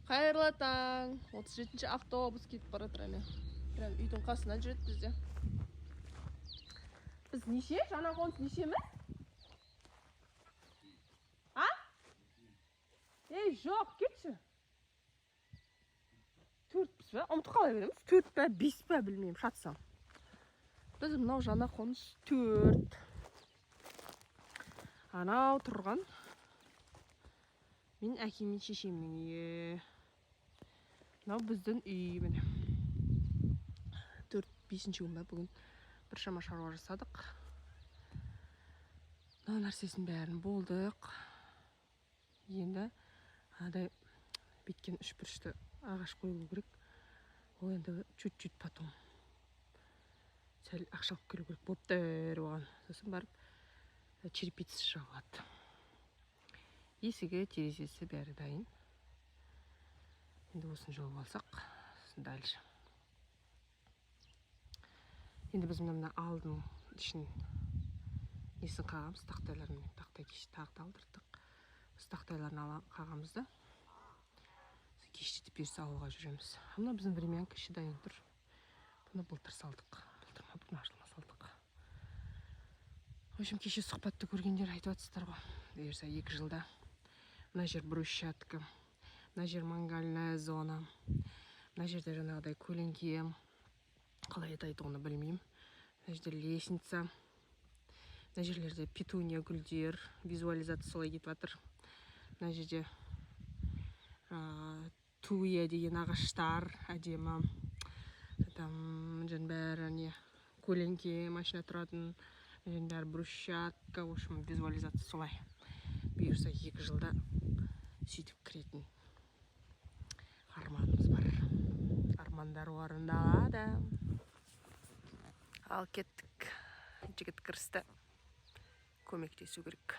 Қайырлы таң. 37-ші автобус кетіп бара жатыр әне. Прям үйдің қасынан жүреді бізде. Біз неше? Жаңа қоныс нешеміз? А? Ей, жоқ, кетші. 4-піз бе? Ұмытып қала береміз. 4 пе, 5 пе білмеймін, шатсам. Біз мынау жаңа қоныс 4. Анау тұрған. Мен әкем мен шешемнің үйі. Мынау біздің үй міне. 4-5-ші күн бе бүгін бір шама шаруа жасадық. Мынау нәрсесін бәрін болдық. Енді адай біткен 3 бұрышты ағаш қойылу керек. Ол енді чуть-чуть потом сәл ақшалып келу керек болып тұр оған. Сосын барып черепица жабылады. Есігі, терезесі бәрі дайын. Енді осын жауып алсақ, сосын дальше. Енді біз мына алдын ішін несін қағамыз, тақтайларын, тақтай кешті тағды алдырдық. Біз тақтайларын қағамыз да. Кешті берсе ауылға жүреміз. Мына біздің времянка іші дайын тұр. Бұны былтыр салдық. Былтыр ма, бұны ашылма салдық. В общем, кеше сұхбатты көргендер айтып жатсыздар ғой. Бұйырса 2 жылда. Мына жер брусчатка, мына жер мангальная зона, мына жерде жаңағыдай көлеңке, қалай айтуғаны білмеймін. Мына жерде лестница, мына жерлерде петуния гүлдер, визуализация солай кетіп жатыр. Мына жерде туя деген ағаштар әдемі. Там жан бәрі не көлеңке, машина тұратын, жан бәрі брусчатка, в общем, визуализация солай. Бұйырса 2 жылда сөйтіп кіретін арманымыз бар. Армандар орындалады. Ал кеттік. Жігіт кірісті. Көмектесу керек.